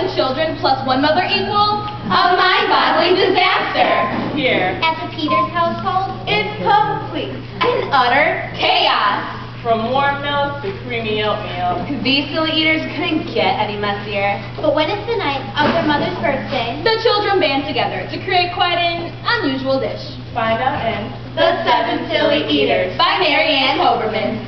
7 children plus 1 mother equal a mind-boggling disaster. Here, At the Peters household, It's complete and utter chaos. from warm milk to creamy oatmeal. These silly eaters couldn't get any messier. but when it's the night of their mother's birthday, The children band together to create quite an unusual dish. Find out in The 7 Silly Eaters by Mary Ann Hoberman.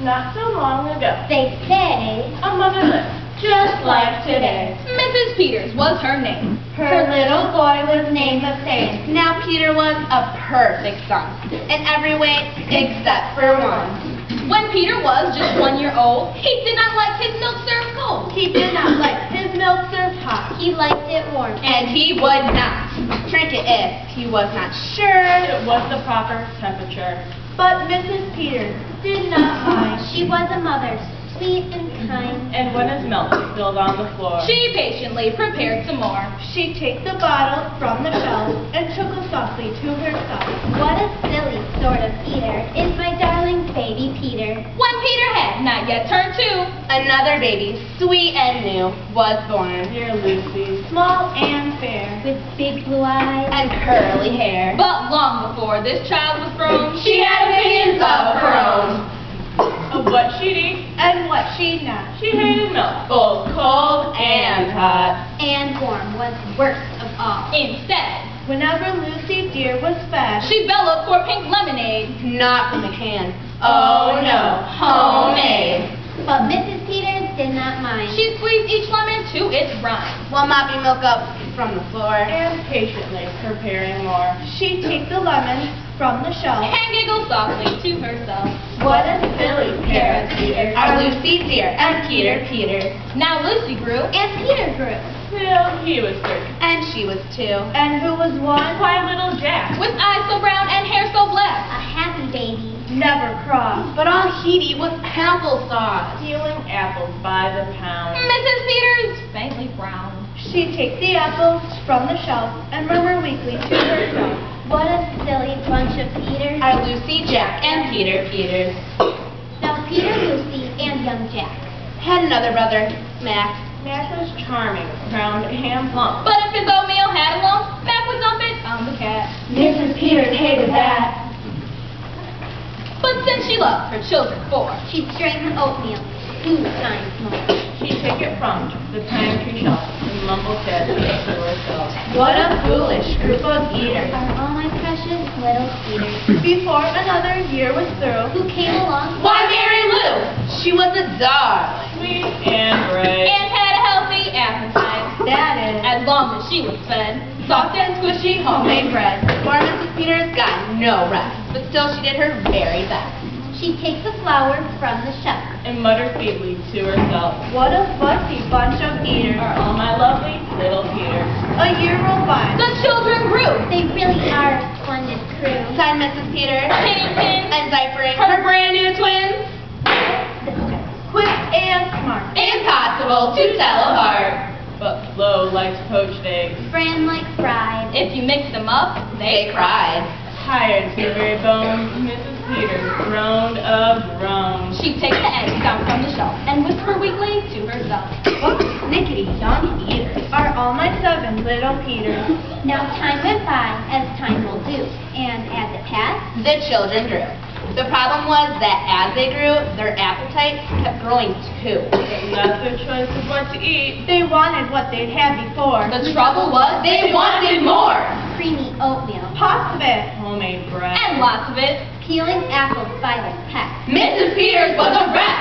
Not so long ago, they say a mother lived just like today. Mrs. Peters was her name. her little boy was named the same. Now Peter was a perfect son, in every way except for one. When Peter was just 1 year old, he did not like his milk served cold. He did not like his milk served hot. He liked it warm. And he would not drink it if he was not sure. It was the proper temperature. But Mrs. Peters did not mind. She was a mother, sweet and kind. And when his milk spilled on the floor, She patiently prepared some more. She'd take the bottle from the shelf and took it softly to herself. What a silly sort of eater is my darling baby Peter. When Peter had not yet turned 2, another baby, sweet and new, was born. dear Lucy, Small and fair, with big blue eyes. And curly hair. But long before this child was grown, she had opinions of her own. of what she'd eat, And what she'd not. she hated milk, both cold and hot. And warm was worst of all. Instead, Whenever Lucy dear was fed, she bellowed for pink lemonade. Not from a can. Oh, no, homemade. but Mrs. Peters did not mind. She squeezed each lemon to its rind, while mopping milk up from the floor. And patiently preparing more. She'd take the lemons from the shelf. And giggled softly to herself. What a silly pair of eaters. Our Lucy dear and Peter Peters. Now Lucy grew, And Peter grew. Till he was 3. and she was 2. And who was one? Why, little Jack, With eyes so brown and hair so black. A happy baby. Never cross. But all he'd eat was applesauce. stealing apples by the pound. Mrs. Peters faintly frowned. She'd take the apples from the shelf and murmur weakly to herself. What a silly bunch of eaters. Our Lucy, Jack, and Peter Peters. Now Peter, Lucy, and young Jack. Had another brother, Mac. Mac was charming, round and plump. But if his oatmeal had a lump, Mac would dump it on the cat. Mrs. Peters hated that. But since she loved her children 4, She'd strain the oatmeal 2 times more. She'd take it from the pantry shelf and mumble sadly to herself. what a foolish group of eaters. Are all my precious little eaters. Before another year was through, Who came along? Why, Mary Lou! She was a darling. Sweet and bright. And had a healthy appetite. that is, As long as she was fed, soft and squishy homemade bread. Poor Mrs. Peters got no rest, but still she did her very best. She'd take the flour from the shelf. And mutter feebly to herself. what a fussy bunch of eaters. Are all my lovely little Peters. A year rolled by. The children grew, They really are a splendid crew. sighed Mrs. Peters, Pinning pins, and diapering her brand new twins. quick and smart. Impossible to tell apart. But Flo liked poached eggs. Bran like fried. If you mix them up, they cried. Tired to the very bones, Mrs. Peters groaned a groan. She'd take the eggs down from the shelf and whisper weakly to herself. What snickety young eaters. Are all my 7 little Peters. Now time went by, as time will do, and as it passed, The children grew. The problem was that as they grew, their appetites kept growing too. Not their choice of what to eat. They wanted what they'd had before. The trouble was they wanted more. creamy oatmeal, Pots of it. Homemade bread. And lots of it. peeling apples by the peck. Mrs. Peters was a wreck.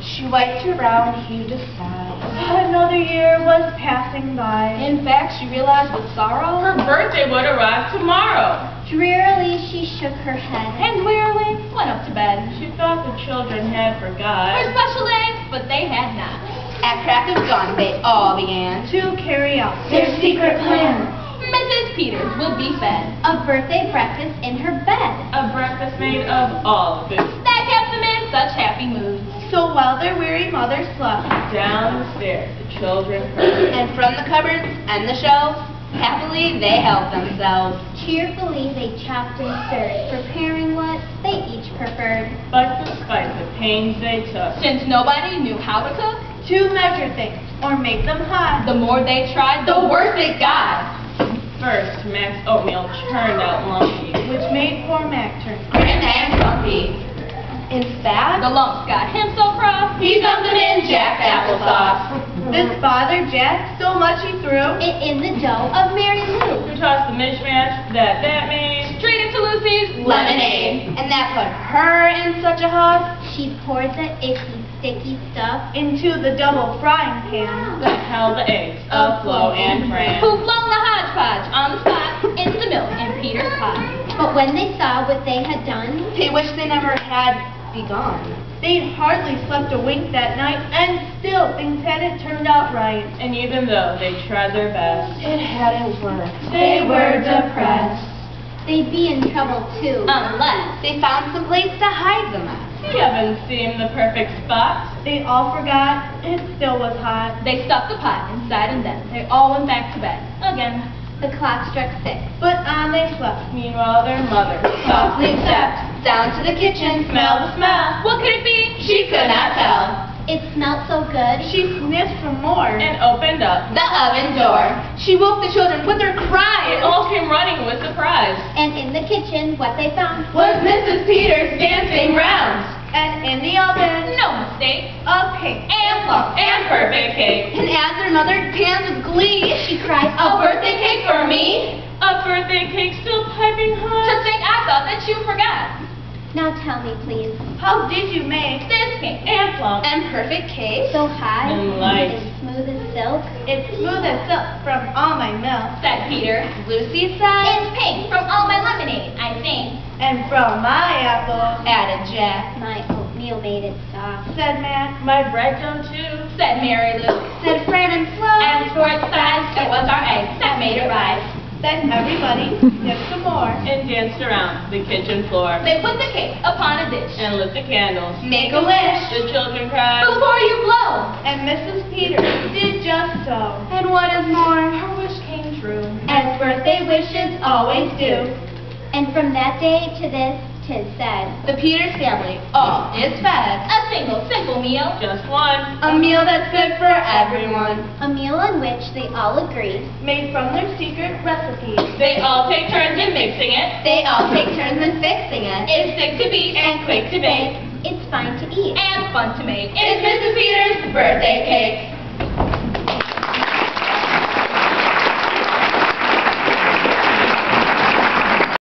She wiped her brow and heaved a sigh. Another year was passing by. In fact, she realized with sorrow Her birthday would arrive tomorrow. Drearily she shook her head. and wearily went up to bed. She thought the children had Her forgot. special day, but they had not. At crack of dawn, they all began. To carry out Their secret plan. Mrs. Peters would be fed. A birthday breakfast in her bed. A breakfast made of all the food. That kept them in such happy moods. So while their weary mother slept, Down the stairs, the children heard. And from the cupboards and the shelves, Happily, they helped themselves. Cheerfully they chopped and stirred, preparing what they each preferred. But despite the pains they took, Since nobody knew how to cook, To measure things or make them hot. the more they tried, the worse it got. first Mac's oatmeal turned out lumpy. Which made poor Mac turn. Grim and grumpy. In fact, The lumps got him so cross, he dumped them in Jack's applesauce. This bothered Jack so much he threw. it in the dough of Mary Lou. Who tossed the mishmash that made? Straight into Lucy's lemonade. And that put her in such a huff. She poured the icky, sticky stuff. Into the double frying pan. That held the eggs of Flo and Fran. Who flung the hodgepodge on the spot into the milk in Peter's pot. But when they saw what they had done, They wished they never had begun. They'd hardly slept a wink that night, and still things hadn't turned out right. And even though they tried their best, It hadn't worked. They were depressed. they'd be in trouble too. Unless they found some place to hide the mess. the oven seemed the perfect spot. They all forgot it still was hot. They stuffed the pot inside and then they all went back to bed. Again. The clock struck 6. But on they slept. Meanwhile, their mother Softly stepped down to the kitchen. smelled the smell What could it be? She could not tell. It smelled so good. She sniffed for more. and opened up. The oven door. She woke the children with her They cries. all came running with surprise. And in the kitchen, what they found Was Mrs. Peters dancing round. And in the oven, No mistake. a cake. And plump And perfect cake. And as their mother danced with glee, she cried, a birthday cake for me? A birthday cake still piping To hot. think I thought that you forgot. Now tell me, please. How did you make? This cake. And plump. And perfect cake. So high And light. and smooth as silk. It's smooth as silk from all my milk. Said Peter. Lucy said. It's pink from all my lemonade, I think. And from my apple, Added Jack. My oatmeal made it soft. said Mac. My bread dough too. Said Mary Lou. Said Fran and Flo. And for its size, it was our eggs that made it rise. Then everybody sniffed some more. And danced around the kitchen floor. They put the cake upon a dish. And lit the candles. Make a wish The children cried. before you blow. And Mrs. Peters did just so. And what is more, Her wish came true. As birthday wishes Always do. And from that day to this, 'tis said. the Peters family all is fed. A single, simple meal. Just one. A meal that's good for everyone. A meal on which they all agree. Made from their secret recipe. They all take turns in mixing it. They all take turns in fixing it. It's thick to beat and quick to bake. It's fine to eat. And fun to make. It's Mrs. Peters' birthday cake.